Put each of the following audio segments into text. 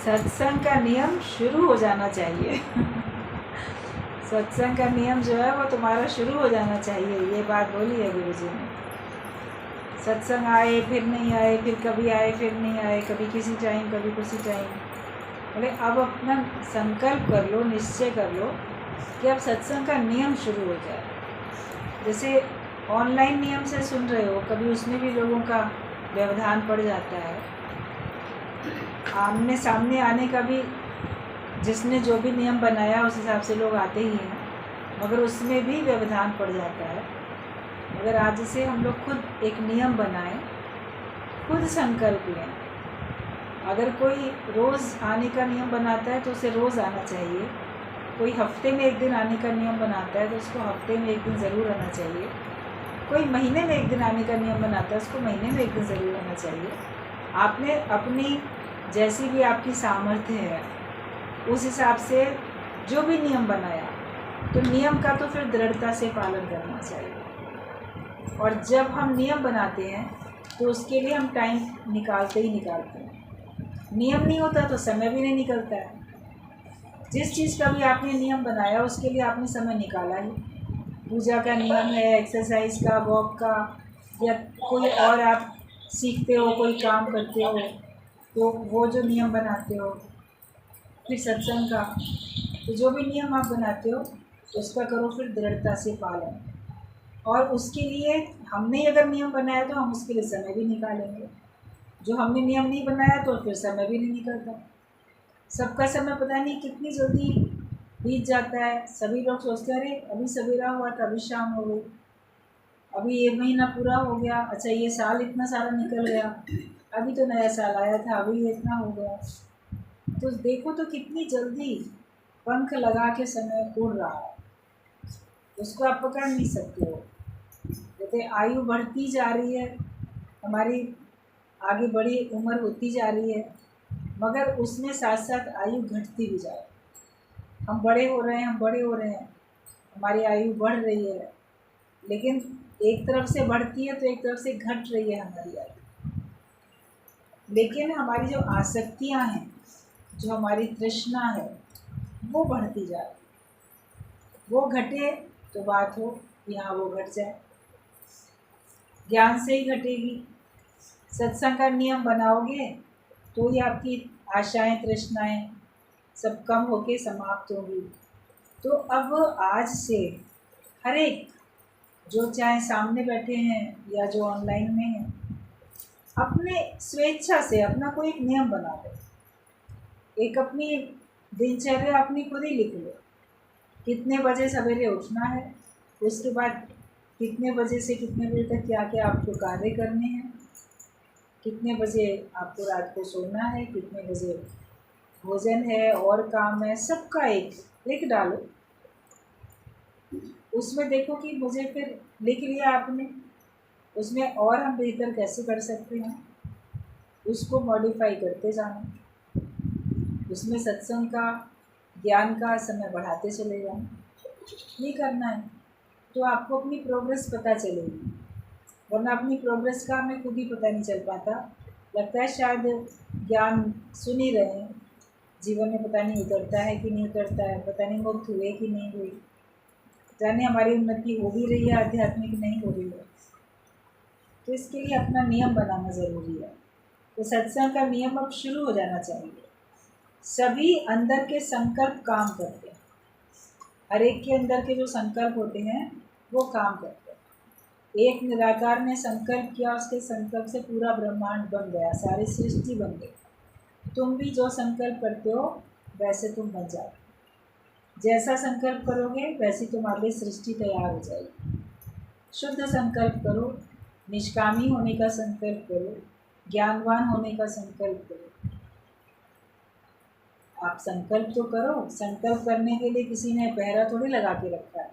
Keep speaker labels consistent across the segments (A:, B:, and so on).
A: सत्संग का नियम शुरू हो जाना चाहिए। सत्संग का नियम जो है वो तुम्हारा शुरू हो जाना चाहिए, ये बात बोली है गुरु जी ने। सत्संग आए फिर नहीं आए, फिर कभी आए फिर नहीं आए, कभी किसी टाइम कभी किसी टाइम। बोले अब अपना संकल्प कर लो, निश्चय कर लो कि अब सत्संग का नियम शुरू हो जाए। जैसे ऑनलाइन नियम से सुन रहे हो, कभी उसमें भी लोगों का व्यवधान पड़ जाता है। आमने सामने आने का भी जिसने जो भी नियम बनाया उस हिसाब से लोग आते ही हैं, मगर उसमें भी व्यवधान पड़ जाता है। मगर आज से हम लोग खुद एक नियम बनाएं, खुद संकल्प लें। अगर कोई रोज़ आने का नियम बनाता है तो उसे रोज़ आना चाहिए। कोई हफ्ते में एक दिन आने का नियम बनाता है तो उसको हफ्ते में एक दिन ज़रूर आना चाहिए। कोई महीने में एक दिन आने का नियम बनाता है उसको महीने में एक दिन ज़रूर आना चाहिए। आपने अपनी जैसी भी आपकी सामर्थ्य है उस हिसाब से जो भी नियम बनाया, तो नियम का तो फिर दृढ़ता से पालन करना चाहिए। और जब हम नियम बनाते हैं तो उसके लिए हम टाइम निकालते ही निकालते हैं। नियम नहीं होता तो समय भी नहीं निकलता है। जिस चीज़ का भी आपने नियम बनाया उसके लिए आपने समय निकाला ही। पूजा का नियम है, एक्सरसाइज का, वॉक का, या कोई और आप सीखते हो, कोई काम करते हो तो वो जो नियम बनाते हो, फिर सत्संग का, तो जो भी नियम आप बनाते हो उसका करो फिर दृढ़ता से पालन। और उसके लिए हमने अगर नियम बनाया तो हम उसके लिए समय भी निकालेंगे। जो हमने नियम नहीं बनाया तो फिर समय भी नहीं निकलता। सबका समय पता नहीं कितनी जल्दी बीत जाता है। सभी लोग सोचते हैं अरे अभी सवेरा हुआ था, अभी शाम हो गई, अभी ये महीना पूरा हो गया, अच्छा ये साल इतना सारा निकल गया, अभी तो नया साल आया था, अभी ये इतना हो गया। तो देखो तो कितनी जल्दी पंख लगा के समय उड़ रहा है, उसको आप पकड़ नहीं सकते हो। जैसे आयु बढ़ती जा रही है, हमारी आगे बड़ी उम्र होती जा रही है, मगर उसमें साथ साथ आयु घटती भी जा रही है। हम बड़े हो रहे हैं, हम बड़े हो रहे हैं, हमारी आयु बढ़ रही है, लेकिन एक तरफ से बढ़ती है तो एक तरफ से घट रही है हमारी आयु। लेकिन हमारी जो आसक्तियाँ हैं, जो हमारी तृष्णा है, वो बढ़ती जा रही है। वो घटे तो बात हो कि हाँ वो घट जाए, ज्ञान से ही घटेगी। सत्संग का नियम बनाओगे तो ही आपकी आशाएं, तृष्णाएं सब कम होके समाप्त होगी। तो अब आज से हर एक जो चाहे सामने बैठे हैं या जो ऑनलाइन में हैं, अपने स्वेच्छा से अपना कोई एक नियम बना लो। एक अपनी दिनचर्या अपनी खुद ही लिख लो। कितने बजे सवेरे उठना है, उसके बाद कितने बजे से कितने बजे तक क्या क्या आपको कार्य करने हैं, कितने बजे आपको रात को सोना है, कितने बजे भोजन है और काम है, सबका एक लिख डालो। उसमें देखो कि मुझे फिर लिख लिया आपने, उसमें और हम बेहतर कैसे कर सकते हैं, उसको मॉडिफाई करते जाना। उसमें सत्संग का, ज्ञान का समय बढ़ाते चले जाना। ये करना है तो आपको अपनी प्रोग्रेस पता चलेगी, वरना अपनी प्रोग्रेस का हमें खुद ही पता नहीं चल पाता। लगता है शायद ज्ञान सुन ही रहे हैं, जीवन में पता नहीं उतरता है कि नहीं उतरता है, पता नहीं मुक्त हुए कि नहीं हुई, जाने हमारी उन्नति हो भी रही है आध्यात्मिक नहीं हो रही है। तो इसके लिए अपना नियम बनाना ज़रूरी है। तो सत्संग का नियम अब शुरू हो जाना चाहिए। सभी अंदर के संकल्प काम करते हैं, हर एक के अंदर के जो संकल्प होते हैं वो काम करते हैं। एक निराकार ने संकल्प किया, उसके संकल्प से पूरा ब्रह्मांड बन गया, सारी सृष्टि बन गई। तुम भी जो संकल्प करते हो वैसे तुम बन जाओ। जैसा संकल्प करोगे वैसी तुम्हारी सृष्टि तैयार हो जाएगी। शुद्ध संकल्प करो, निष्कामी होने का संकल्प करो, ज्ञानवान होने का संकल्प करो। आप संकल्प तो करो। संकल्प करने के लिए किसी ने पहरा थोड़ी लगा के रखा है।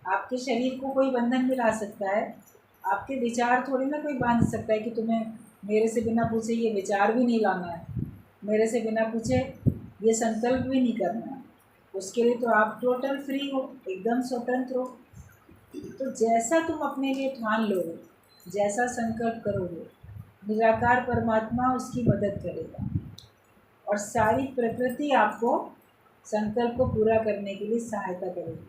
A: आपके शरीर को कोई बंधन में ला सकता है, आपके विचार थोड़ी ना कोई बांध सकता है कि तुम्हें मेरे से बिना पूछे ये विचार भी नहीं लाना है, मेरे से बिना पूछे ये संकल्प भी नहीं करना है। उसके लिए तो आप टोटल फ्री हो, एकदम स्वतंत्र हो। तो जैसा तुम अपने लिए ठान लोगे, जैसा संकल्प करोगे, निराकार परमात्मा उसकी मदद करेगा। और सारी प्रकृति आपको संकल्प को पूरा करने के लिए सहायता करेगी,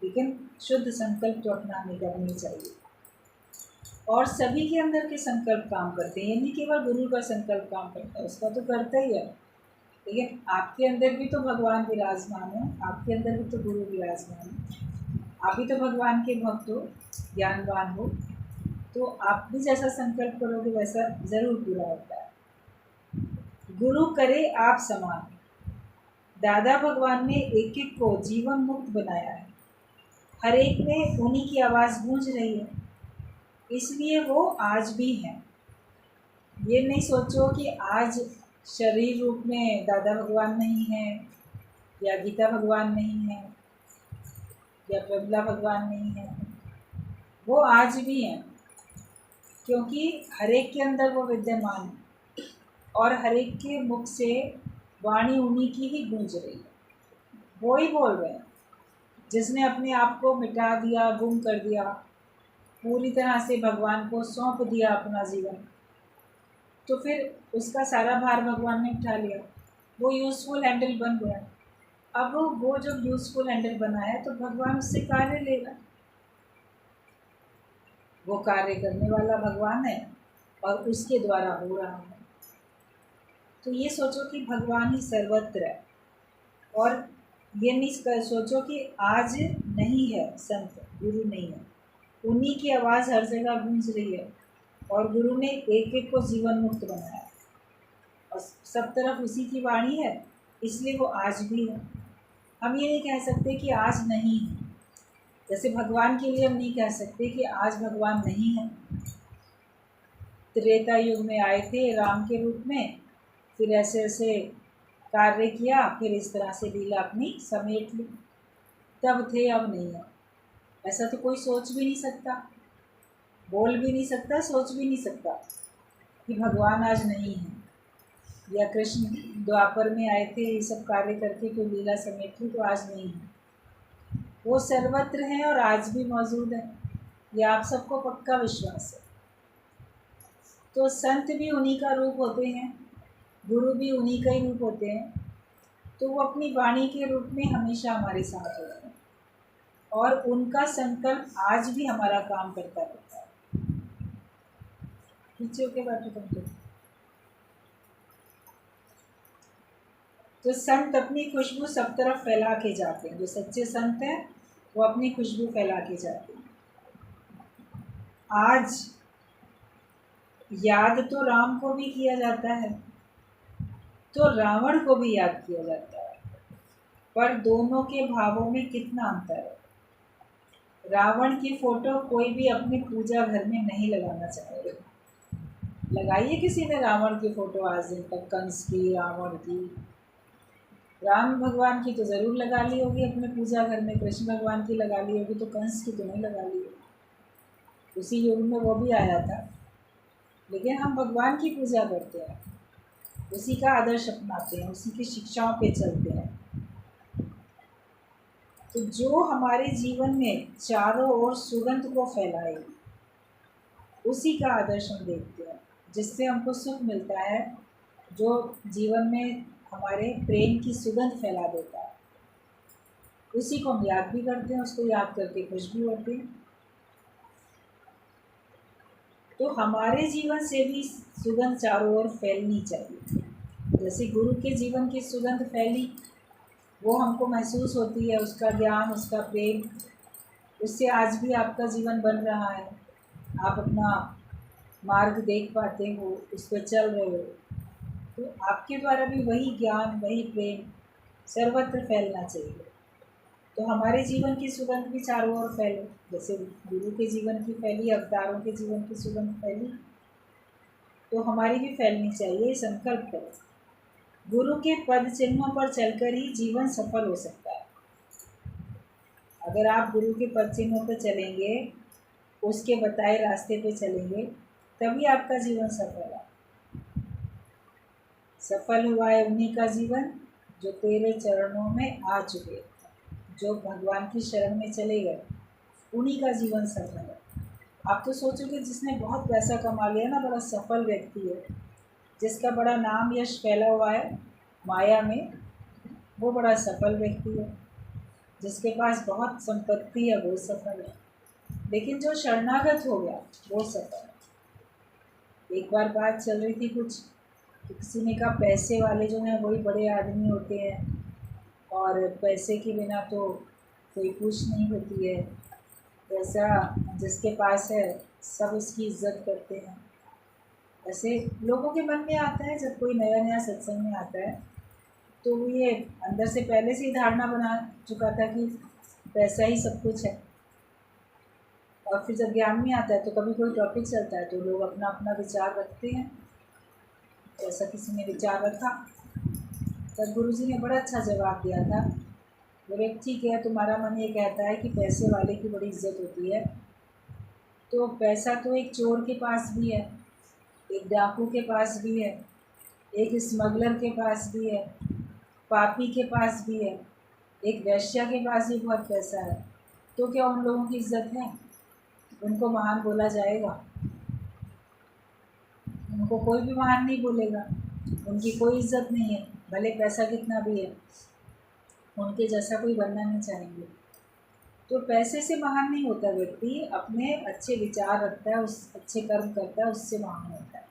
A: लेकिन शुद्ध संकल्प तो अपनाने करनी चाहिए। और सभी के अंदर के संकल्प काम करते हैं, ये नहीं केवल गुरु का संकल्प काम करता है, उसका तो करता ही है, लेकिन आपके अंदर भी तो भगवान विराजमान है, आपके अंदर भी तो गुरु विराजमान है, आप भी तो भगवान के भक्त हो, ज्ञानवान हो, तो आप भी जैसा संकल्प करोगे वैसा ज़रूर पूरा होता है। गुरु करे आप समान, दादा भगवान ने एक एक को जीवन मुक्त बनाया है, हर एक में उन्हीं की आवाज़ गूंज रही है, इसलिए वो आज भी हैं। ये नहीं सोचो कि आज शरीर रूप में दादा भगवान नहीं है, या गीता भगवान नहीं है, या प्रबला भगवान नहीं है, वो आज भी हैं, क्योंकि हर एक के अंदर वो विद्यमान है और हर एक के मुख से वाणी उन्हीं की ही गूंज रही है, वो ही बोल रहे हैं। जिसने अपने आप को मिटा दिया, गुम कर दिया, पूरी तरह से भगवान को सौंप दिया अपना जीवन, तो फिर उसका सारा भार भगवान ने उठा लिया, वो यूज़फुल हैंडल बन गया। अब वो जब यूज़फुल हैंडल बना है तो भगवान उससे कार्य लेगा, वो कार्य करने वाला भगवान है और उसके द्वारा हो रहा है। तो ये सोचो कि भगवान ही सर्वत्र है, और ये नहीं सोचो कि आज नहीं है संत, गुरु नहीं है, उन्हीं की आवाज़ हर जगह गूंज रही है, और गुरु ने एक एक को जीवन मुक्त बनाया और सब तरफ उसी की वाणी है, इसलिए वो आज भी है। हम ये नहीं कह सकते कि आज नहीं है, जैसे भगवान के लिए हम नहीं कह सकते कि आज भगवान नहीं है। त्रेता युग में आए थे राम के रूप में, फिर ऐसे ऐसे कार्य किया, फिर इस तरह से लीला अपनी समेट ली, तब थे अब नहीं है। ऐसा तो कोई सोच भी नहीं सकता, बोल भी नहीं सकता, सोच भी नहीं सकता कि भगवान आज नहीं है, या कृष्ण द्वापर में आए थे ये सब कार्य करके कोई लीला समेट ली तो आज नहीं है। वो सर्वत्र हैं और आज भी मौजूद है, ये आप सबको पक्का विश्वास है। तो संत भी उन्हीं का रूप होते हैं, गुरु भी उन्हीं का ही रूप होते हैं, तो वो अपनी वाणी के रूप में हमेशा हमारे साथ होते हैं, और उनका संकल्प आज भी हमारा काम करता रहता है। पीछे होके बैठो तुम तो संत अपनी खुशबू सब तरफ फैला के जाते हैं, जो सच्चे संत हैं वो अपनी खुशबू फैला के जाते हैं। आज याद तो राम को भी किया जाता है, तो रावण को भी याद किया जाता है, पर दोनों के भावों में कितना अंतर है। रावण की फोटो कोई भी अपने पूजा घर में नहीं लगाना चाहेगा। लगाइए किसी ने रावण की फोटो आज दिन तक, कंस की, रावण की, राम भगवान की तो ज़रूर लगा ली होगी अपने पूजा घर में, कृष्ण भगवान की लगा ली होगी, तो कंस की तो नहीं लगा ली होगी, उसी युग में वो भी आया था। लेकिन हम भगवान की पूजा करते हैं, उसी का आदर्श अपनाते हैं, उसी की शिक्षाओं पे चलते हैं। तो जो हमारे जीवन में चारों ओर सुगंध को फैलाए, उसी का आदर्श हम देखते हैं, जिससे हमको सुख मिलता है, जो जीवन में हमारे प्रेम की सुगंध फैला देता है, उसी को हम याद भी करते हैं, उसको याद करके खुश भी होते हैं। तो हमारे जीवन से भी सुगंध चारों ओर फैलनी चाहिए। जैसे गुरु के जीवन की सुगंध फैली, वो हमको महसूस होती है, उसका ज्ञान, उसका प्रेम, उससे आज भी आपका जीवन बन रहा है, आप अपना मार्ग देख पाते हो, उस पर चल रहे हो, तो आपके द्वारा भी वही ज्ञान, वही प्रेम सर्वत्र फैलना चाहिए। तो हमारे जीवन की सुगंध भी चारों ओर फैले, जैसे गुरु के जीवन की फैली, अवतारों के जीवन की सुगंध फैली, तो हमारी भी फैलनी चाहिए। संकल्प करें, गुरु के पद चिन्हों पर चलकर ही जीवन सफल हो सकता है। अगर आप गुरु के पद चिन्हों पर चलेंगे, उसके बताए रास्ते पे चलेंगे, तभी आपका जीवन सफल है। सफल हुआ है उन्हीं का जीवन जो तेरे चरणों में आ चुके, जो भगवान की शरण में चले गए, उन्हीं का जीवन सफल है। आप तो सोचोगे जिसने बहुत पैसा कमा लिया ना, बड़ा सफल व्यक्ति है, जिसका बड़ा नाम यश फैला हुआ है, माया में, वो बड़ा सफल व्यक्ति है। जिसके पास बहुत संपत्ति है वो सफल है, लेकिन जो शरणागत हो गया वो सफल है। एक बार बात चल रही थी कुछ, किसी ने कहा पैसे वाले जो हैं वही बड़े आदमी होते हैं, और पैसे के बिना तो कोई पूछ नहीं होती है। पैसा जिसके पास है सब उसकी इज्जत करते हैं। ऐसे लोगों के मन में आता है, जब कोई नया नया सत्संग में आता है तो वो ये अंदर से पहले से ही धारणा बना चुका था कि पैसा ही सब कुछ है। और फिर जब ज्ञान में आता है तो कभी कोई टॉपिक चलता है तो लोग अपना अपना विचार रखते हैं। ऐसा किसी ने विचार रखा, तब गुरुजी ने बड़ा अच्छा जवाब दिया था। बोले ठीक है, तुम्हारा मन ये कहता है कि पैसे वाले की बड़ी इज्जत होती है, तो पैसा तो एक चोर के पास भी है, एक डाकू के पास भी है, एक स्मगलर के पास भी है, पापी के पास भी है, एक वैश्या के पास भी बहुत पैसा है। तो क्या उन लोगों की इज्जत है? उनको महान बोला जाएगा? उनको कोई भी महान नहीं बोलेगा, उनकी कोई इज्जत नहीं है, भले पैसा कितना भी है। उनके जैसा कोई बनना नहीं चाहेंगे। तो पैसे से महान नहीं होता व्यक्ति, अपने अच्छे विचार रखता है, उस अच्छे कर्म करता है, उससे महान होता है।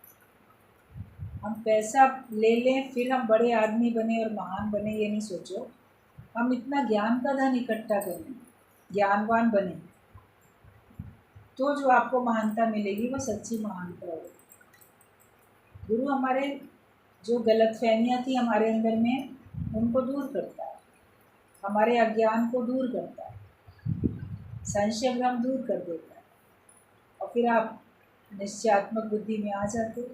A: हम पैसा ले लें फिर हम बड़े आदमी बने और महान बने, ये नहीं सोचो। हम इतना ज्ञान का धन इकट्ठा करें, ज्ञानवान बने, तो जो आपको महानता मिलेगी वो सच्ची महानता होगी। गुरु हमारे जो गलतफहमियाँ थी हमारे अंदर में, उनको दूर करता है, हमारे अज्ञान को दूर करता है, संशय भ्रम दूर कर देता है, और फिर आप निश्चयात्मक बुद्धि में आ जाते हो,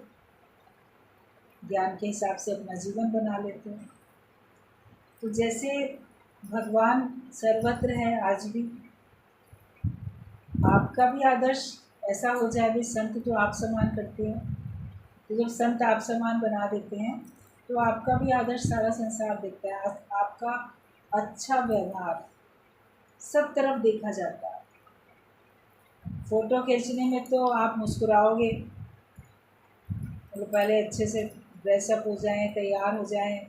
A: ज्ञान के हिसाब से अपना जीवन बना लेते हो। तो जैसे भगवान सर्वत्र है आज भी, आपका भी आदर्श ऐसा हो जाए। भी संत तो आप समान करते हैं, तो जब संत आप समान बना देते हैं तो आपका भी आदर्श सारा संसार देखता है। आपका अच्छा व्यवहार सब तरफ देखा जाता है। फ़ोटो खींचने में तो आप मुस्कुराओगे, मतलब पहले अच्छे से ड्रेसअप हो जाएं, तैयार हो जाएं,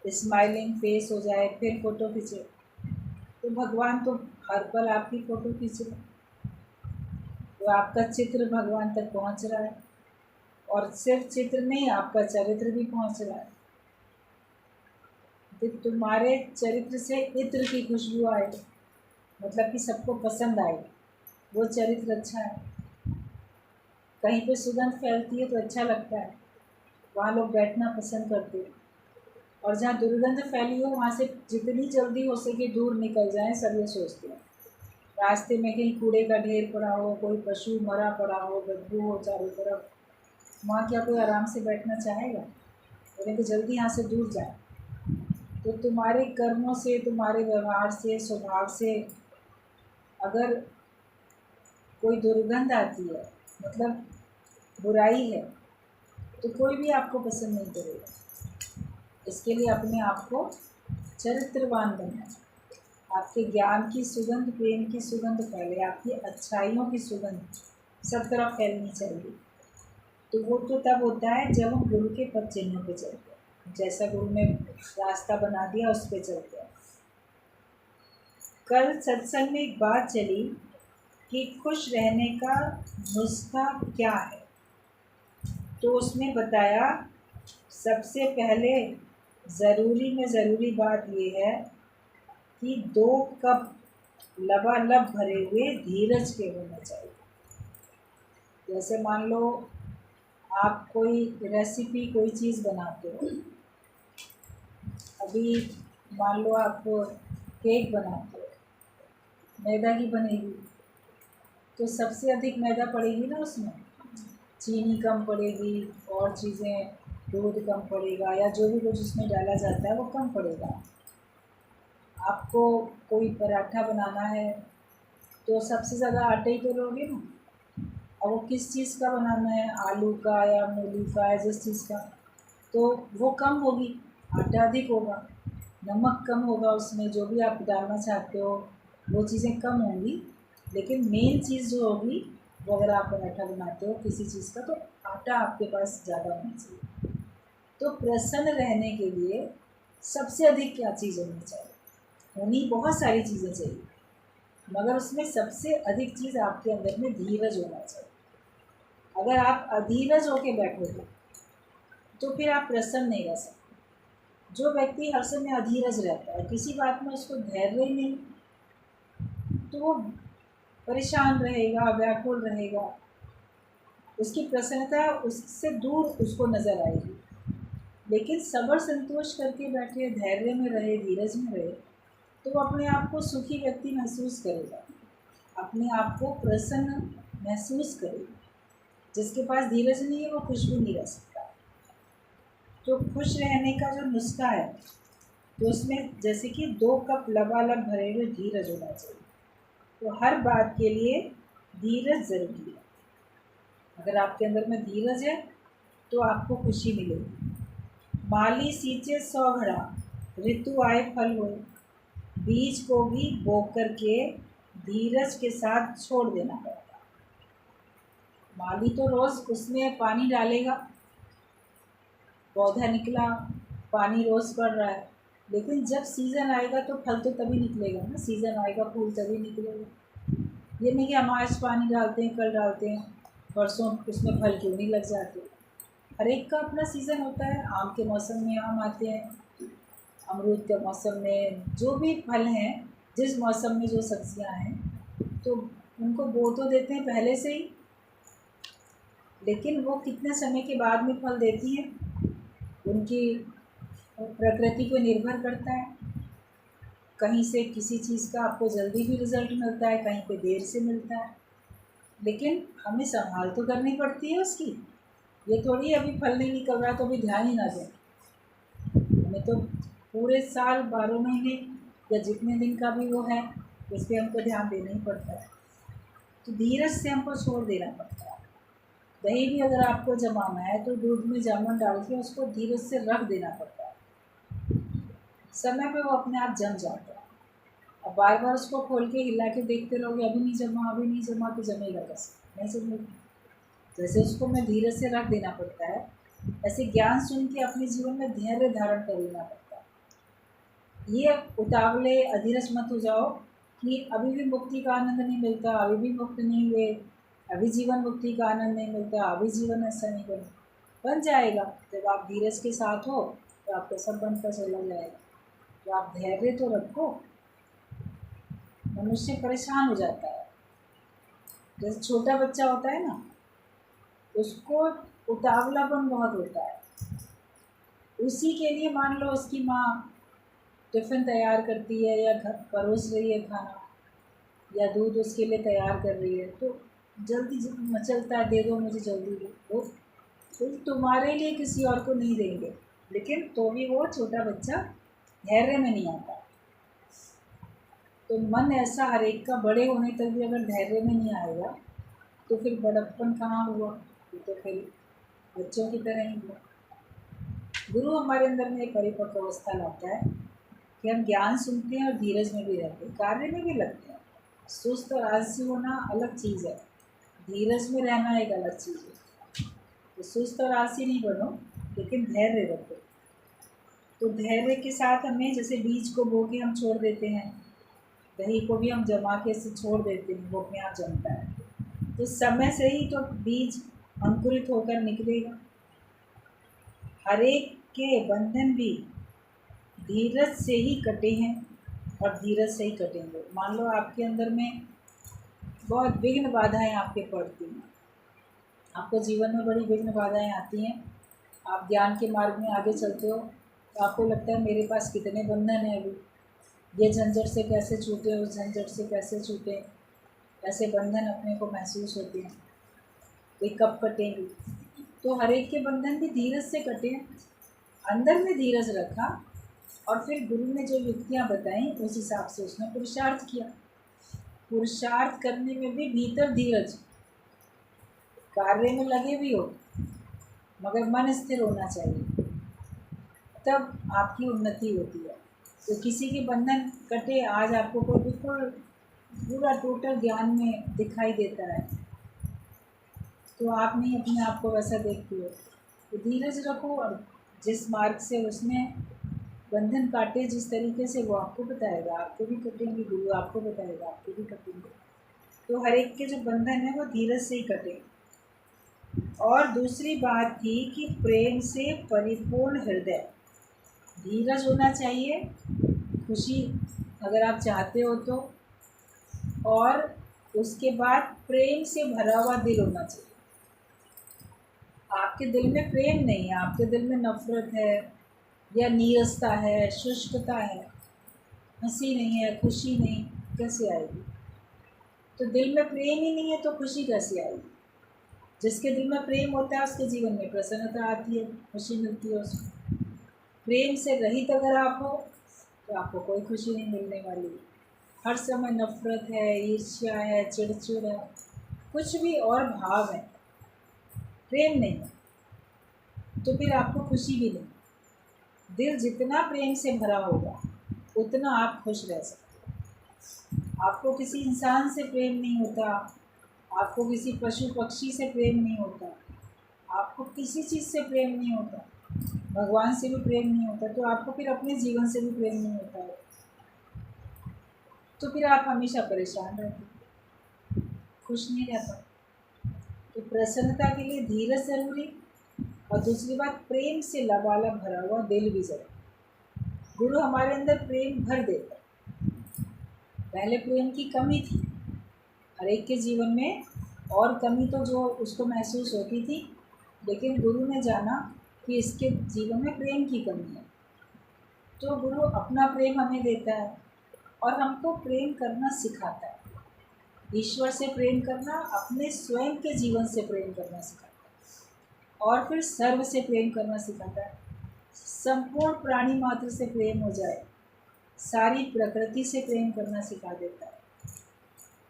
A: स्माइलिंग फेस हो जाए, फिर फ़ोटो खींचे। तो भगवान तो हर पल आपकी फ़ोटो खींच रहे, तो आपका चित्र भगवान तक पहुंच रहा है। और सिर्फ चित्र नहीं, आपका चरित्र भी पहुंच रहा है। तो तुम्हारे चरित्र से इत्र की खुशबू आए, मतलब कि सबको पसंद आए, वो चरित्र अच्छा है। कहीं पे सुगंध फैलती है तो अच्छा लगता है, वहाँ लोग बैठना पसंद करते हैं। और जहाँ दुर्गंध फैली हो वहाँ से जितनी जल्दी हो सके दूर निकल जाएं, सब ये सोचते हैं। रास्ते में कहीं कूड़े का ढेर पड़ा हो, कोई पशु मरा पड़ा हो, बदबू हो चारों तरफ, वहाँ क्या कोई आराम से बैठना चाहेगा? बोले कि जल्दी यहाँ से दूर जाए। तो तुम्हारे कर्मों से, तुम्हारे व्यवहार से, स्वभाव से अगर कोई दुर्गंध आती है, मतलब बुराई है, तो कोई भी आपको पसंद नहीं करेगा। इसके लिए अपने आप को चरित्रवान बनना है। आपके ज्ञान की सुगंध, प्रेम की सुगंध फैले, आपकी अच्छाइयों की सुगंध सब तरफ फैलनी चाहिए। तो वो तो तब होता है जब हम गुरु के पद चिन्हों पे चलते हैं, जैसा गुरु ने रास्ता बना दिया उस पे चलते हैं। कल सत्संग में एक बात चली कि खुश रहने का नुस्खा क्या है, तो उसमें बताया सबसे पहले ज़रूरी में ज़रूरी बात ये है कि 2 कप लबालब भरे हुए धीरज के होने चाहिए। जैसे मान लो आप कोई रेसिपी, कोई चीज़ बनाते हो, अभी मान लो आप केक बनाते हो, मैदा की बनेगी, तो सबसे अधिक मैदा पड़ेगी ना उसमें, चीनी कम पड़ेगी और चीज़ें, दूध कम पड़ेगा, या जो भी कुछ उसमें डाला जाता है वो कम पड़ेगा। आपको कोई पराठा बनाना है तो सबसे ज़्यादा आटा ही तो लोगे ना, और वो किस चीज़ का बनाना है, आलू का या मूली का या जिस चीज़ का, तो वो कम होगी, आटा अधिक होगा, नमक कम होगा उसमें, जो भी आप डालना चाहते हो वो चीज़ें कम होंगी। लेकिन मेन चीज़ जो होगी वो, अगर आप पराठा बनाते हो किसी चीज़ का, तो आटा आपके पास ज़्यादा होना चाहिए। तो प्रसन्न रहने के लिए सबसे अधिक क्या चीज़ होनी चाहिए? होनी बहुत सारी चीज़ें चाहिए, मगर उसमें सबसे अधिक चीज़ आपके अंदर में धीरज होना चाहिए। अगर आप अधीरज होके बैठोगे तो फिर आप प्रसन्न नहीं रह सकते। जो व्यक्ति हर समय अधीरज रहता है, किसी बात में उसको धैर्य ही नहीं, तो वो परेशान रहेगा, व्याकुल रहेगा, उसकी प्रसन्नता उससे दूर उसको नज़र आएगी। लेकिन सब्र संतोष करके बैठे, धैर्य में रहे, धीरज में रहे, तो वो अपने आप को सुखी व्यक्ति महसूस करेगा, अपने आप को प्रसन्न महसूस करेगा। जिसके पास धीरज नहीं है वो खुश भी नहीं रह सकता। तो खुश रहने का जो नुस्खा है, तो उसमें जैसे कि 2 कप लबालब भरे हुए धीरज होना चाहिए। तो हर बात के लिए धीरज ज़रूरी है। अगर आपके अंदर में धीरज है तो आपको खुशी मिलेगी। माली सींचे 100 घड़ा, ऋतु आए फल होए। बीज को भी बो करके धीरज के साथ छोड़ देना पड़ता है। माली तो रोज़ उसमें पानी डालेगा, पौधा निकला, पानी रोज़ पड़ रहा है, लेकिन जब सीज़न आएगा तो फल तो तभी निकलेगा ना, सीज़न आएगा फूल तभी निकलेगा। ये नहीं कि हम आज पानी डालते हैं, कल डालते हैं, परसों उसमें फल क्यों नहीं लग जाते। हर एक का अपना सीज़न होता है। आम के मौसम में आम आते हैं, अमरूद के मौसम में जो भी फल हैं, जिस मौसम में जो सब्जियां हैं, तो उनको बो तो देते हैं पहले से ही, लेकिन वो कितने समय के बाद में फल देती हैं उनकी प्रकृति को निर्भर करता है। कहीं से किसी चीज़ का आपको जल्दी भी रिज़ल्ट मिलता है, कहीं पे देर से मिलता है, लेकिन हमें संभाल तो करनी पड़ती है उसकी। ये थोड़ी अभी फल नहीं निकल रहा तो अभी ध्यान ही ना दें। हमें तो पूरे साल 12 महीने या जितने दिन का भी वो है, उस पर हमको ध्यान देना ही पड़ता है। तो धीरज से हमको छोड़ देना पड़ता है। दही भी अगर आपको जमाना है तो दूध में जामुन डाल के उसको धीरज से रख देना पड़ता है। समय पे वो अपने आप जम जाता है। अब बार बार उसको खोल के हिला के देखते रहोगे, अभी नहीं जमा, अभी नहीं जमा, तो जमेगा कैसे? नहीं जमेगा। जैसे उसको मैं धीरज से रख देना पड़ता है, ऐसे ज्ञान सुन के अपने जीवन में धैर्य धारण कर लेना पड़ता है। ये उतावले अधीरज मत हो जाओ कि अभी भी मुक्ति का आनंद नहीं मिलता, अभी भी मुक्त नहीं हुए, अभी जीवन मुक्ति का आनंद नहीं मिलता, अभी जीवन ऐसा नहीं बन जाएगा। जब आप धीरज के साथ हो तो आपको सब बनता चला जाएगा। तो आप धैर्य तो रखो। मनुष्य परेशान हो जाता है। जैसे छोटा बच्चा होता है ना, उसको उतावलापन बहुत होता है। उसी के लिए मान लो उसकी माँ टिफ़िन तैयार करती है या घर परोस रही है खाना, या दूध उसके लिए तैयार कर रही है, तो जल्दी मचलता है, दे दो मुझे जल्दी दो। तो तुम्हारे लिए किसी और को नहीं देंगे, लेकिन तो भी वो छोटा बच्चा धैर्य में नहीं आता। तो मन ऐसा हर एक का, बड़े होने तक भी अगर धैर्य में नहीं आएगा तो फिर बड़प्पन कहाँ हुआ? तो फिर बच्चों की तरह ही हुआ। गुरु हमारे अंदर में एक परिपक्व अवस्था लाता है कि हम ज्ञान सुनते हैं और धीरज में भी रहते हैं, कार्य में भी लगते हैं। सुस्त और आलसी होना अलग चीज़ है, धीरज में रहना एक अलग चीज़ है। तो सुस्त और आलसी नहीं बनो, लेकिन धैर्य रखो। तो धैर्य के साथ हमें, जैसे बीज को बो के हम छोड़ देते हैं, दही को भी हम जमा के से छोड़ देते हैं, वो अपने आप जमता है। तो समय से ही तो बीज अंकुरित होकर निकलेगा। हर एक के बंधन भी धीरज से ही कटे हैं और धीरज से ही कटेंगे। मान लो आपके अंदर में बहुत विघ्न बाधाएं आपके पड़ती हैं, आपको जीवन में बड़ी विघ्न बाधाएं आती हैं, आप ज्ञान के मार्ग में आगे चलते हो, तो आपको लगता है मेरे पास कितने बंधन हैं, अभी ये झंझट से कैसे छूटे, उस झंझट से कैसे छूटे, ऐसे बंधन अपने को महसूस होते हैं, ये कब कटेंगे। तो हर एक के बंधन भी धीरज से कटे। अंदर में धीरज रखा और फिर गुरु ने जो युक्तियाँ बताई उस हिसाब से उसने पुरुषार्थ किया। पुरुषार्थ करने में भी भीतर धीरज, कार्य में लगे भी हो मगर मन स्थिर होना चाहिए, तब आपकी उन्नति होती है। तो किसी के बंधन कटे, आज आपको कोई बिल्कुल पूरा टोटल ज्ञान में दिखाई देता है, तो आप नहीं अपने आप को वैसा देखते हो, तो धीरज रखो और जिस मार्ग से उसने बंधन काटे, जिस तरीके से वो आपको बताएगा, आपको भी कटेंगे। गुरु आपको बताएगा, आपको भी कटेंगे। तो हर एक के जो बंधन है वो धीरज से ही कटेंगे। और दूसरी बात थी कि प्रेम से परिपूर्ण हृदय, धीरज होना चाहिए, खुशी अगर आप चाहते हो तो, और उसके बाद प्रेम से भरा हुआ दिल होना चाहिए। आपके दिल में प्रेम नहीं है, आपके दिल में नफरत है या नीरसता है, शुष्कता है, हंसी नहीं है, खुशी नहीं, कैसे आएगी? तो दिल में प्रेम ही नहीं है तो खुशी कैसे आएगी? जिसके दिल में प्रेम होता है उसके जीवन में प्रसन्नता आती है, खुशी मिलती है उसको। प्रेम से रहित अगर आप हो तो आपको कोई खुशी नहीं मिलने वाली। हर समय नफरत है, ईर्ष्या है, चिड़चिड़ है, कुछ भी और भाव है, प्रेम नहीं है, तो फिर आपको खुशी भी नहीं। दिल जितना प्रेम से भरा होगा उतना आप खुश रह सकते हो। आपको किसी इंसान से प्रेम नहीं होता, आपको किसी पशु पक्षी से प्रेम नहीं होता, आपको किसी चीज़ से प्रेम नहीं होता, भगवान से भी प्रेम नहीं होता, तो आपको फिर अपने जीवन से भी प्रेम नहीं होता है, तो फिर आप हमेशा परेशान रहते, खुश नहीं रह पाते। तो प्रसन्नता के लिए धीरज ज़रूरी, और दूसरी बात प्रेम से लबालब भरा हुआ दिल भी ज़रूरी। गुरु हमारे अंदर प्रेम भर देता है। पहले प्रेम की कमी थी हर एक के जीवन में, और कमी तो जो उसको महसूस होती थी, लेकिन गुरु ने जाना कि इसके जीवन में प्रेम की कमी है, तो गुरु अपना प्रेम हमें देता है और हमको प्रेम करना सिखाता है। ईश्वर से प्रेम करना, अपने स्वयं के जीवन से प्रेम करना सिखाता है, और फिर सर्व से प्रेम करना सिखाता है। संपूर्ण प्राणी मात्र से प्रेम हो जाए, सारी प्रकृति से प्रेम करना सिखा देता है।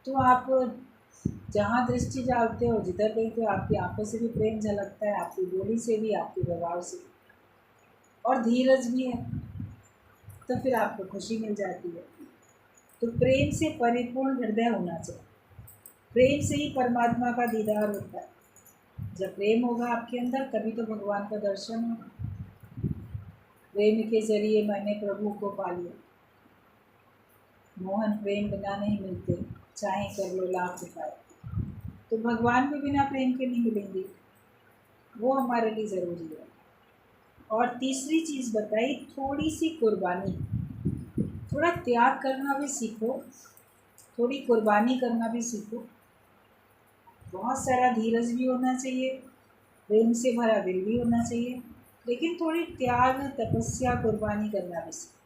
A: तो आप जहाँ दृष्टि डालते हो, जिधर देखते हो, आपकी आंखों से भी प्रेम झलकता है, आपकी बोली से भी, आपके व्यवहार से भी, और धीरज भी है, तो फिर आपको खुशी मिल जाती है। तो प्रेम से परिपूर्ण हृदय होना चाहिए। प्रेम से ही परमात्मा का दीदार होता है। जब प्रेम होगा आपके अंदर तभी तो भगवान का दर्शन होगा। प्रेम के जरिए मैंने प्रभु को पा लिया, मोहन प्रेम बिना नहीं मिलते, चाहे कर लो लाख उपाय। तो भगवान भी बिना प्रेम के नहीं मिलेंगे, वो हमारे लिए ज़रूरी है। और तीसरी चीज़ बताई, थोड़ी सी कुर्बानी, थोड़ा त्याग करना भी सीखो, थोड़ी कुर्बानी करना भी सीखो। बहुत सारा धीरज भी होना चाहिए, प्रेम से भरा दिल भी होना चाहिए, लेकिन थोड़ी त्याग, तपस्या, कुर्बानी करना भी सीखो।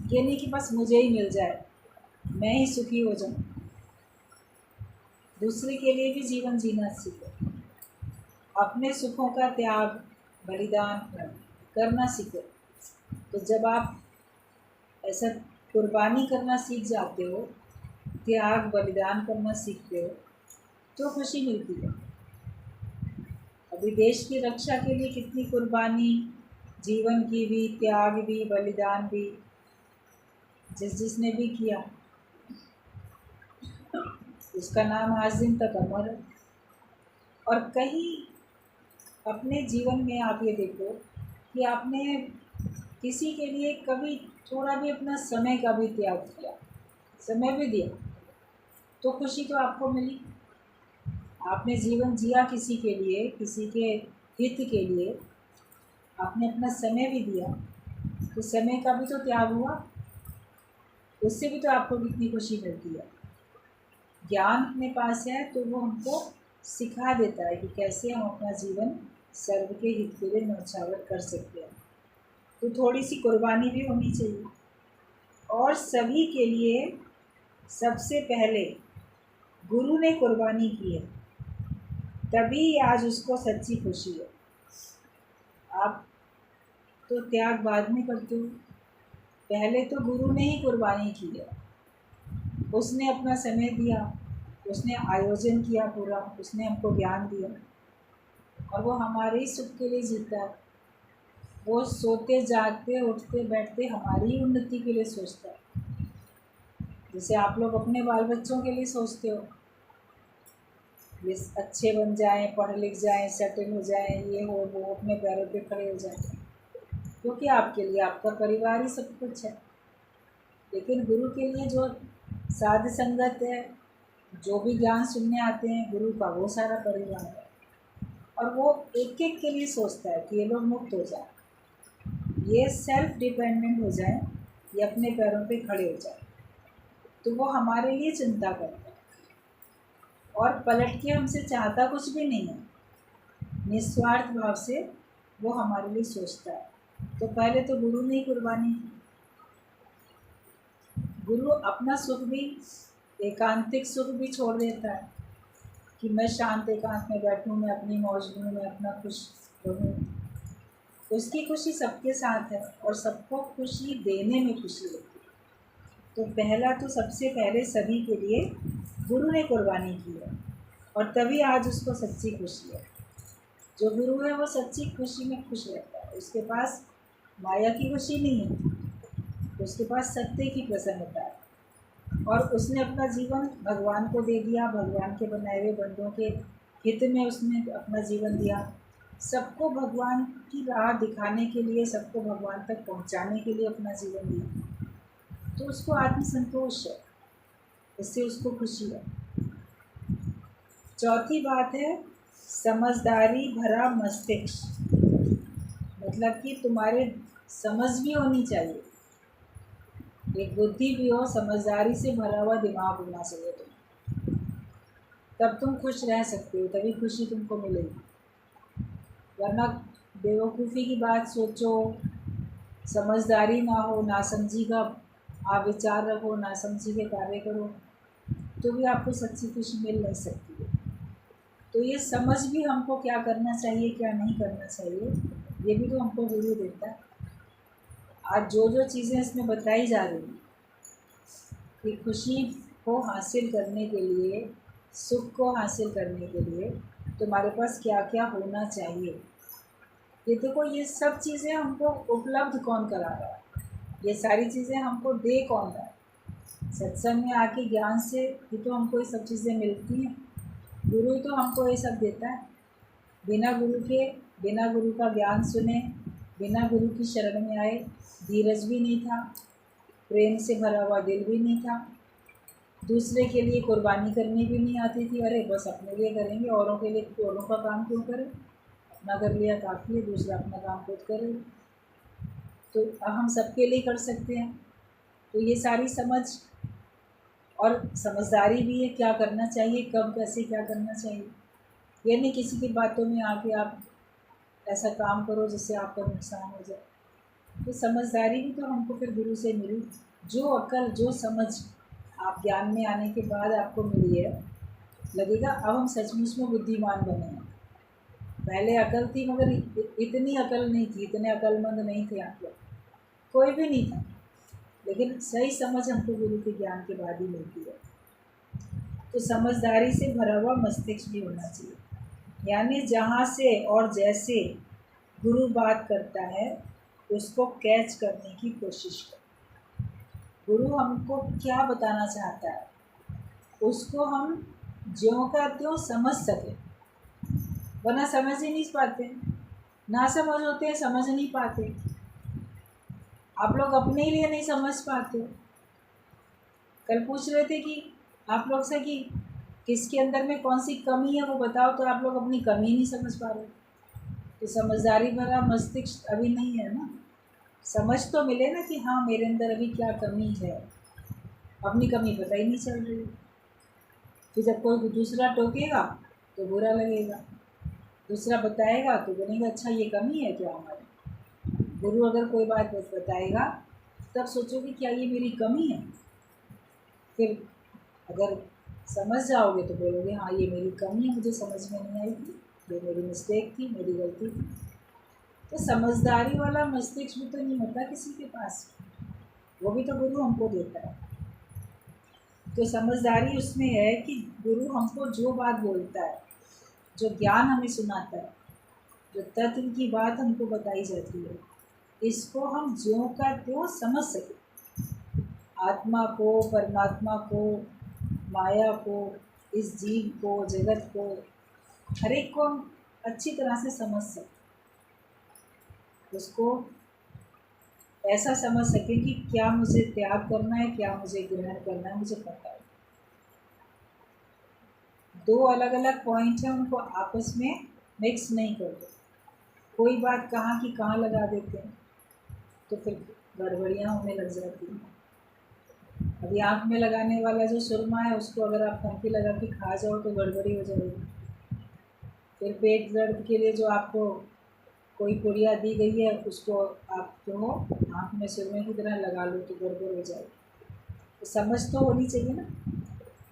A: ये नहीं कि बस मुझे ही मिल जाए, मैं ही सुखी हो जाऊँ। दूसरे के लिए भी जीवन जीना सीखो, अपने सुखों का त्याग, बलिदान करना सीखो। तो जब आप ऐसा कुर्बानी करना सीख जाते हो, त्याग बलिदान करना सीखते हो, तो खुशी मिलती है। अभी देश की रक्षा के लिए कितनी कुर्बानी, जीवन की भी, त्याग भी, बलिदान भी, जिसने भी किया उसका नाम आज दिन तक अमर है। और कहीं अपने जीवन में आप ये देखो कि आपने किसी के लिए कभी थोड़ा भी अपना समय का भी त्याग किया, समय भी दिया, तो खुशी तो आपको मिली। आपने जीवन जिया किसी के लिए, किसी के हित के लिए, आपने अपना समय भी दिया, तो समय का भी तो त्याग हुआ, उससे भी तो आपको कितनी खुशी मिलती है। ज्ञान अपने पास है तो वो हमको सिखा देता है कि कैसे हम अपना जीवन सर्व के हित के लिए न्यौछावर कर सकते हैं। तो थोड़ी सी कुर्बानी भी होनी चाहिए। और सभी के लिए सबसे पहले गुरु ने कुर्बानी की है, तभी आज उसको सच्ची खुशी है। आप तो त्याग बाद में करते हो, पहले तो गुरु ने ही कुर्बानी की है। उसने अपना समय दिया, उसने आयोजन किया पूरा, उसने हमको ज्ञान दिया, और वो हमारे ही सुख के लिए जीता है। वो सोते जागते उठते बैठते हमारी ही उन्नति के लिए सोचता है। जैसे आप लोग अपने बाल बच्चों के लिए सोचते हो, ये अच्छे बन जाएं, पढ़ लिख जाएं, सेटल हो जाएं, ये हो वो, अपने पैरों पे खड़े हो जाएं, क्योंकि आपके लिए आपका परिवार ही सब कुछ है। लेकिन गुरु के लिए जो साध संगत है, जो भी ज्ञान सुनने आते हैं गुरु का, वो सारा परिवार है। और वो एक एक के लिए सोचता है कि ये लोग मुक्त हो जाए, ये सेल्फ डिपेंडेंट हो जाए, ये अपने पैरों पे खड़े हो जाए। तो वो हमारे लिए चिंता करता है और पलट के हमसे चाहता कुछ भी नहीं है, निस्वार्थ भाव से वो हमारे लिए सोचता है। तो पहले तो गुरु ने ही कुर्बानी की। गुरु अपना सुख भी, एकांतिक सुख भी छोड़ देता है कि मैं शांत एकांत में बैठूं, मैं अपनी मौज लूँ, मैं अपना खुश रहूँ। उसकी खुशी सबके साथ है और सबको खुशी देने में खुशी होती है। तो पहला तो सबसे पहले सभी के लिए गुरु ने कुर्बानी की है और तभी आज उसको सच्ची खुशी है। जो गुरु है वो सच्ची खुशी में खुश रहता है। उसके पास माया की खुशी नहीं है, उसके पास सत्य की प्रसन्नता है। और उसने अपना जीवन भगवान को दे दिया, भगवान के बनाए हुए बंदों के हित में उसने अपना जीवन दिया। सबको भगवान की राह दिखाने के लिए, सबको भगवान तक पहुंचाने के लिए अपना जीवन दिया। तो उसको आत्मसंतोष है, इससे उसको खुशी है। चौथी बात है समझदारी भरा मस्तिष्क। मतलब कि तुम्हारे समझ भी होनी चाहिए, एक बुद्धि भी हो, समझदारी से भरा हुआ दिमाग होना चाहिए तुम, तब तुम खुश रह सकते हो, तभी खुशी तुमको मिलेगी। वरना बेवकूफ़ी की बात सोचो, समझदारी ना हो, नासमझी का आप विचार रखो, नासमझी के कार्य करो, तो भी आपको सच्ची खुशी मिल नहीं सकती है। तो ये समझ भी हमको क्या करना चाहिए, क्या नहीं करना चाहिए, ये भी तो हमको गुरु देता है। आज जो जो चीज़ें इसमें बताई जा रही हैं कि खुशी को हासिल करने के लिए, सुख को हासिल करने के लिए तुम्हारे पास क्या क्या होना चाहिए, ये देखो, ये सब चीज़ें हमको उपलब्ध कौन करा रहा है, ये सारी चीज़ें हमको दे कौन रहा है। सत्संग में आके ज्ञान से ही तो हमको ये सब चीज़ें मिलती हैं। गुरु ही तो हमको ये सब देता है। बिना गुरु के, बिना गुरु का ज्ञान सुने, बिना गुरु की शरण में आए धीरज भी नहीं था, प्रेम से भरा हुआ दिल भी नहीं था, दूसरे के लिए कुर्बानी करनी भी नहीं आती थी। अरे बस अपने लिए करेंगे, औरों के लिए, औरों का काम क्यों करें, अपना कर लिया काफ़ी है, दूसरा अपना काम खुद करे। तो हम सबके लिए कर सकते हैं। तो ये सारी समझ और समझदारी भी है, क्या करना चाहिए, कब कैसे क्या करना चाहिए। ये नहीं किसी की बातों में आके आप ऐसा काम करो जिससे आपका नुकसान हो जाए। तो समझदारी भी तो हमको फिर गुरु से मिली। जो अकल, जो समझ आप ज्ञान में आने के बाद आपको मिली है, लगेगा अब हम सचमुच में बुद्धिमान बने हैं। पहले अकल थी मगर इतनी अकल नहीं थी, इतने अकलमंद नहीं थे आप लोग, कोई भी नहीं था। लेकिन सही समझ हमको गुरु के ज्ञान के बाद ही मिलती है। तो समझदारी से भरा हुआ मस्तिष्क भी होना चाहिए, यानी जहाँ से और जैसे गुरु बात करता है उसको कैच करने की कोशिश करें। गुरु हमको क्या बताना चाहता है उसको हम ज्यों का त्यों समझ सकें, वरना समझ ही नहीं पाते, ना समझ होते हैं, समझ नहीं पाते। आप लोग अपने लिए नहीं समझ पाते। कल पूछ रहे थे कि आप लोग से कि किसके अंदर में कौन सी कमी है वो बताओ, तो आप लोग अपनी कमी नहीं समझ पा रहे। तो समझदारी भरा मस्तिष्क अभी नहीं है ना। समझ तो मिले ना कि हाँ मेरे अंदर अभी क्या कमी है, अपनी कमी पता ही नहीं चल रही। फिर जब कोई दूसरा टोकेगा तो बुरा लगेगा, दूसरा बताएगा तो बनेगा अच्छा ये कमी है क्या हमारी। गुरु अगर कोई बात बताएगा तब सोचोगे क्या ये मेरी कमी है, फिर अगर समझ जाओगे तो बोलोगे हाँ ये मेरी कमी है, मुझे समझ में नहीं आई थी, ये मेरी मिस्टेक थी, मेरी गलती थी। तो समझदारी वाला मस्तिष्क भी तो नहीं होता किसी के पास, वो भी तो गुरु हमको देता है। तो समझदारी उसमें है कि गुरु हमको जो बात बोलता है, जो ज्ञान हमें सुनाता है, जो तत्व की बात हमको बताई जाती है, इसको हम ज्यों का त्यों समझ सकें। आत्मा को, परमात्मा को, माया को, इस जीव को, जगत को, हर एक को हम अच्छी तरह से समझ सकें, उसको ऐसा समझ सकें कि क्या मुझे त्याग करना है, क्या मुझे ग्रहण करना है, मुझे पता है। दो अलग अलग पॉइंट हैं, उनको आपस में मिक्स नहीं करते। कोई बात कहाँ की कहाँ लगा देते हैं तो फिर गड़बड़ियाँ होने लग जाती हैं। अभी आँख में लगाने वाला जो सुरमा है उसको अगर आप फंकी लगा के खा जाओ तो गड़बड़ी हो जाएगी। फिर पेट दर्द के लिए जो आपको कोई पुड़िया दी गई है उसको आप जो हो आँख में सुरमे की तरह लगा लो तो गड़बड़ हो जाएगी। तो समझ तो होनी चाहिए ना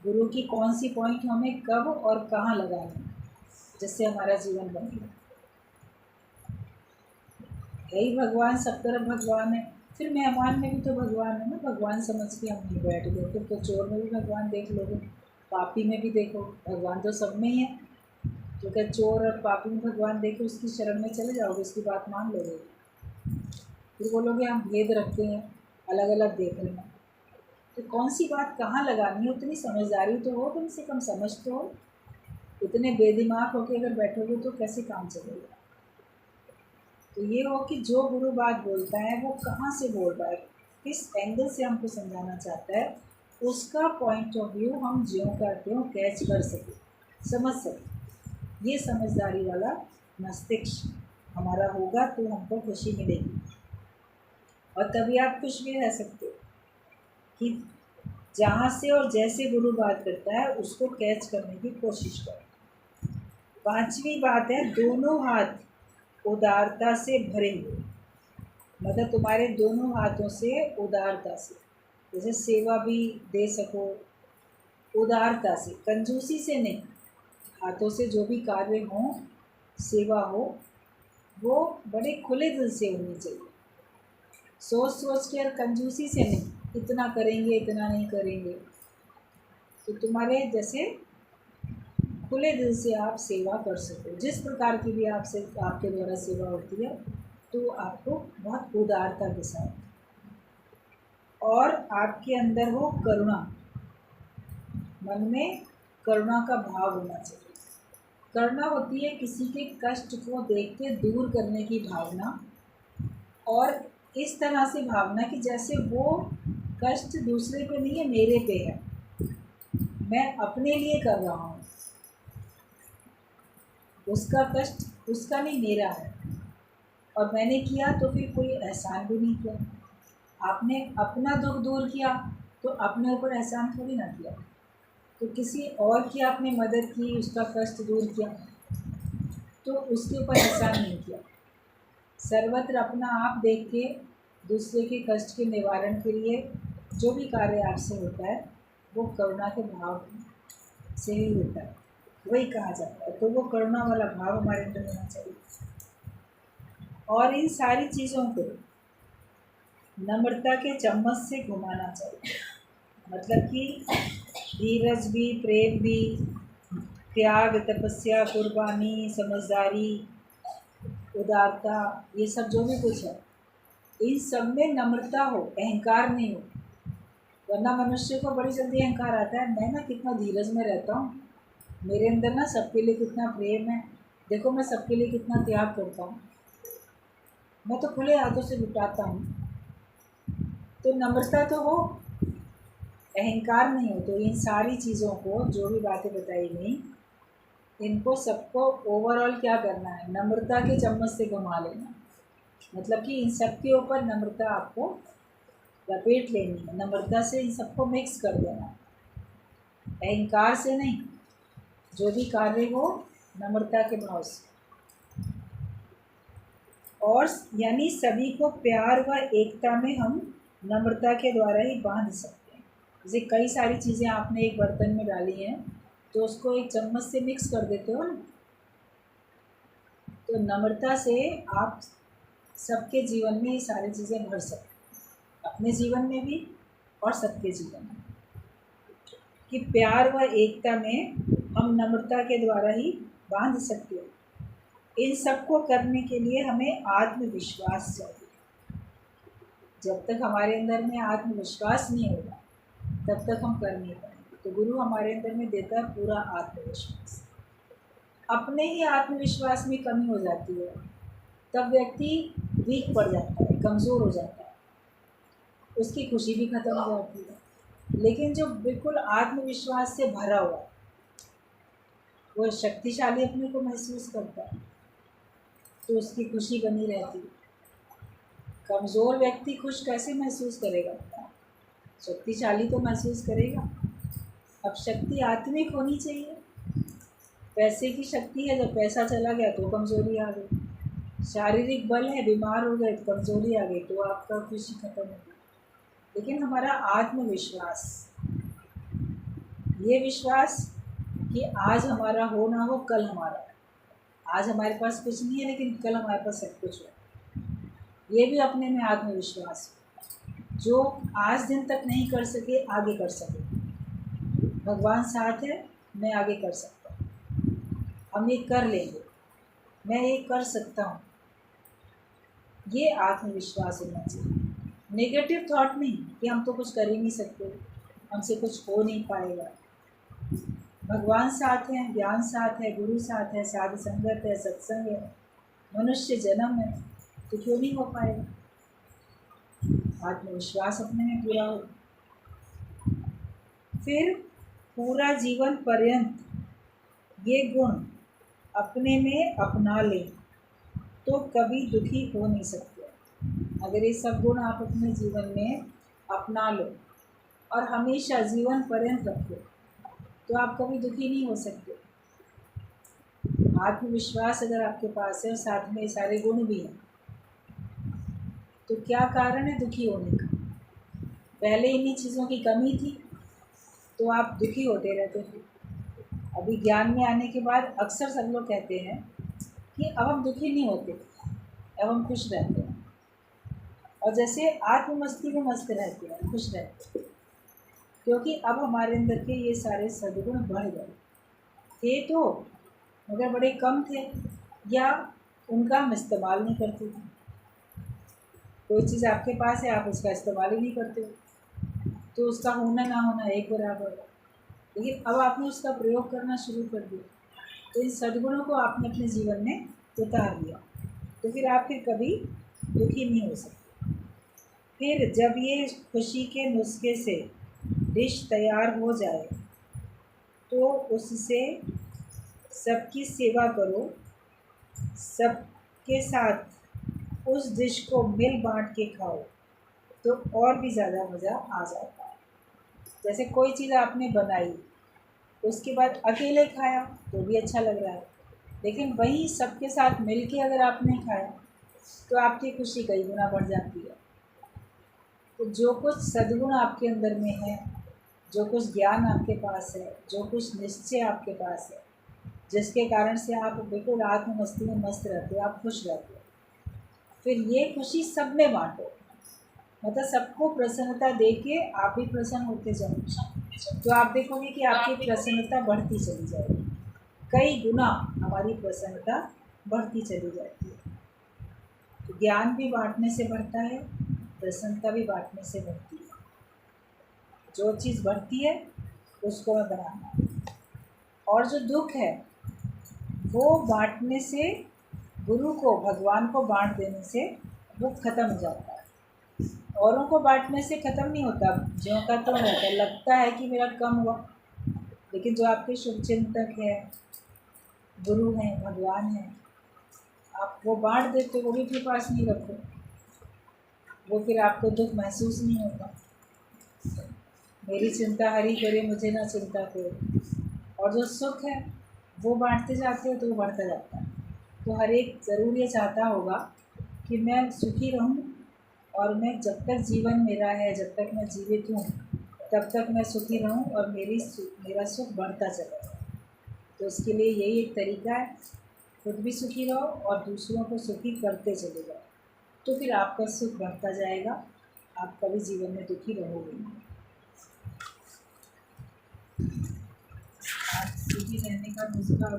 A: गुरु की कौन सी पॉइंट हमें कब और कहाँ लगाना है जिससे हमारा जीवन बनेगा। यही भगवान, सब तरफ भगवान है। फिर मेहमान में भी तो भगवान है ना, भगवान समझ के हम नहीं बैठ गए। फिर तो चोर में भी भगवान देख लोगे, पापी में भी देखो, भगवान तो सब में ही है। तो क्या चोर और पापी में भगवान देखे उसकी शरण में चले जाओगे, उसकी बात मान लोगे? फिर बोलोगे हम भेद रखते हैं, अलग अलग देख रहे हैं। तो कौन सी बात कहाँ लगानी है, उतनी समझदारी तो हो, कम से कम समझ तो हो। इतने बेदिमाग होके अगर बैठोगे तो कैसे काम चलेगा। तो ये हो कि जो गुरु बात बोलता है वो कहाँ से बोल रहा है, किस एंगल से हमको समझाना चाहता है, उसका पॉइंट ऑफ व्यू हम ज्यों करते हो कैच कर सके, समझ सके। ये समझदारी वाला मस्तिष्क हमारा होगा तो हमको खुशी मिलेगी। और तभी आप खुश भी रह सकते हो कि जहाँ से और जैसे गुरु बात करता है उसको कैच करने की कोशिश करो। पांचवी बात है, दोनों हाथ उदारता से भरे हुए। मतलब तुम्हारे दोनों हाथों से उदारता से, जैसे सेवा भी दे सको उदारता से, कंजूसी से नहीं। हाथों से जो भी कार्य हो, सेवा हो, वो बड़े खुले दिल से होनी चाहिए। सोच सोच के और कंजूसी से नहीं, इतना करेंगे इतना नहीं करेंगे। तो तुम्हारे जैसे खुले दिल से आप सेवा कर सको, जिस प्रकार की भी आपसे आपके द्वारा सेवा होती है तो आपको बहुत उदारता के साथ, और आपके अंदर हो करुणा, मन में करुणा का भाव होना चाहिए। करुणा होती है किसी के कष्ट को देख के दूर करने की भावना, और इस तरह से भावना कि जैसे वो कष्ट दूसरे पे नहीं है, मेरे पे है, मैं अपने लिए कर रहा हूँ। उसका कष्ट उसका नहीं, मेरा है, और मैंने किया तो फिर कोई एहसान भी नहीं किया। आपने अपना दुख दूर किया तो अपने ऊपर एहसान थोड़ी ना किया। तो किसी और की आपने मदद की, उसका कष्ट दूर किया तो उसके ऊपर एहसान नहीं किया। सर्वत्र अपना आप देख के दूसरे के कष्ट के निवारण के लिए जो भी कार्य आपसे होता है वो करुणा के भाव से ही होता है, वही कहा जाता है। तो वो करुणा वाला भाव हमारे अंदर होना चाहिए। और इन सारी चीज़ों को नम्रता के चम्मच से घुमाना चाहिए। मतलब कि धीरज भी, प्रेम भी, त्याग, तपस्या, कुर्बानी, समझदारी, उदारता, ये सब जो भी कुछ है, इन सब में नम्रता हो, अहंकार नहीं हो। वरना मनुष्य को बड़ी जल्दी अहंकार आता है, मैं ना कितना धीरज में रहता हूँ, मेरे अंदर ना सबके लिए कितना प्रेम है, देखो मैं सबके लिए कितना त्याग करता हूँ, मैं तो खुले हाथों से लुटाता हूँ। तो नम्रता तो हो, अहंकार नहीं हो। तो इन सारी चीज़ों को, जो भी बातें बताई गई, इनको सबको ओवरऑल क्या करना है, नम्रता के चम्मच से घुमा लेना। मतलब कि इन सब के ऊपर नम्रता आपको लपेट लेनी है, नम्रता से इन सबको मिक्स कर देना, अहंकार से नहीं। जो भी कार्य हो नम्रता के भाव से, और यानी सभी को प्यार व एकता में हम नम्रता के द्वारा ही बांध सकते हैं। जैसे कई सारी चीज़ें आपने एक बर्तन में डाली हैं तो उसको एक चम्मच से मिक्स कर देते हो ना, तो नम्रता से आप सबके जीवन में ये सारी चीज़ें भर सकते हैं, अपने जीवन में भी और सबके जीवन में। कि प्यार व एकता में हम नम्रता के द्वारा ही बांध सकते हैं। इन सबको करने के लिए हमें आत्मविश्वास चाहिए। जब तक हमारे अंदर में आत्मविश्वास नहीं होगा तब तक हम कर नहीं पाएंगे। तो गुरु हमारे अंदर में देता है पूरा आत्मविश्वास। अपने ही आत्मविश्वास में कमी हो जाती है तब व्यक्ति वीक पड़ जाता है, कमज़ोर हो जाता है। उसकी खुशी भी खत्म हो जाती है। लेकिन जो बिल्कुल आत्मविश्वास से भरा हुआ है, वो शक्तिशाली अपने को महसूस करता है, तो उसकी खुशी बनी रहती है। कमज़ोर व्यक्ति खुश कैसे महसूस करेगा? शक्तिशाली तो महसूस करेगा। अब शक्ति आत्मिक होनी चाहिए। पैसे की शक्ति है, जब पैसा चला गया तो कमज़ोरी आ गई। शारीरिक बल है, बीमार हो गए तो कमज़ोरी आ गई, तो आपका खुशी खत्म हो गई। लेकिन हमारा आत्मविश्वास, ये विश्वास कि आज हमारा हो ना हो कल हमारा, आज हमारे पास कुछ नहीं है लेकिन कल हमारे पास सब कुछ है, ये भी अपने में आत्मविश्वास, जो आज दिन तक नहीं कर सके आगे कर सके। भगवान साथ है, मैं आगे कर सकता हूँ, हम ये कर लेंगे, मैं ये कर सकता हूँ, ये आत्मविश्वास होना चाहिए। नेगेटिव थॉट नहीं कि हम तो कुछ कर ही नहीं सकते, हमसे कुछ हो नहीं पाएगा। भगवान साथ हैं, ज्ञान साथ है, गुरु साथ है, साध संगत है, सत्संग है, मनुष्य जन्म है, तो क्यों नहीं हो पाएगा? आत्मविश्वास अपने में पूरा हो। फिर पूरा जीवन पर्यंत ये गुण अपने में अपना लें तो कभी दुखी हो नहीं सकते। अगर ये सब गुण आप अपने जीवन में अपना लो और हमेशा जीवन पर्यंत रखो तो आप कभी दुखी नहीं हो सकते। आत्मविश्वास अगर आपके पास है और साथ में ये सारे गुण भी हैं, तो क्या कारण है दुखी होने का? पहले इन्हीं चीज़ों की कमी थी तो आप दुखी होते रहते थे। अभी ज्ञान में आने के बाद अक्सर सब लोग कहते हैं कि अब हम दुखी नहीं होते, अब हम खुश रहते हैं, और जैसे आत्ममस्ती में मस्त रहते हैं, खुश रहते हैं, क्योंकि अब हमारे अंदर के ये सारे सद्गुण बढ़ गए थे तो, मगर बड़े कम थे या उनका हम इस्तेमाल नहीं करते थे। कोई चीज़ आपके पास है, आप उसका इस्तेमाल ही नहीं करते, तो उसका होना ना होना एक बराबर है। लेकिन अब आपने उसका प्रयोग करना शुरू कर दिया, तो इन सद्गुणों को आपने अपने जीवन में उतार दिया, तो फिर आप फिर कभी दुखी नहीं हो सकते। फिर जब ये खुशी के नुस्खे से डिश तैयार हो जाए तो उससे सबकी सेवा करो, सबके साथ उस डिश को मिल बांट के खाओ, तो और भी ज़्यादा मज़ा आ जाता है। जैसे कोई चीज़ आपने बनाई, उसके बाद अकेले खाया तो भी अच्छा लग रहा है, लेकिन वही सबके साथ मिल के अगर आपने खाया तो आपकी खुशी कई गुना बढ़ जाती है। तो जो कुछ सद्गुण आपके अंदर में है, जो कुछ ज्ञान आपके पास है, जो कुछ निश्चय आपके पास है, जिसके कारण से आप बिल्कुल आत्ममस्ती में मस्त रहते हो, आप खुश रहते हो, फिर ये खुशी सब में बांटो। मतलब सबको प्रसन्नता दे के आप भी प्रसन्न होते जाओ, तो आप देखोगे कि आपकी प्रसन्नता बढ़ती चली जाएगी, कई गुना हमारी प्रसन्नता बढ़ती चली जाती है। तो ज्ञान भी बांटने से बढ़ता है, प्रसन्नता भी बांटने से बढ़ती है। जो चीज़ बढ़ती है उसको मैं बनाना, और जो दुख है वो बांटने से, गुरु को भगवान को बांट देने से दुख खत्म हो जाता है। औरों को बांटने से ख़त्म नहीं होता, ज्यों का तो रहता है, लगता है कि मेरा कम हुआ, लेकिन जो आपके शुभचिंतक है, गुरु हैं, भगवान हैं, आप वो बांट देते हो, वो भी अपने पास नहीं रखो, वो फिर आपको दुख महसूस नहीं होता। मेरी चिंता हरि करे, मुझे ना चिंता कोई। और जो सुख है वो बांटते जाते हो तो वो बढ़ता जाता है। तो हर एक ज़रूर ये चाहता होगा कि मैं सुखी रहूं, और मैं जब तक जीवन मेरा है, जब तक मैं जीवित हूँ, तब तक मैं सुखी रहूं और मेरा सुख बढ़ता चले। तो उसके लिए यही एक तरीका है, खुद भी सुखी रहो और दूसरों को सुखी करते चले जाओ, तो फिर आपका सुख बढ़ता जाएगा, आप कभी जीवन में दुखी रहोगे नहीं। आप सुखी रहने का नुस्खा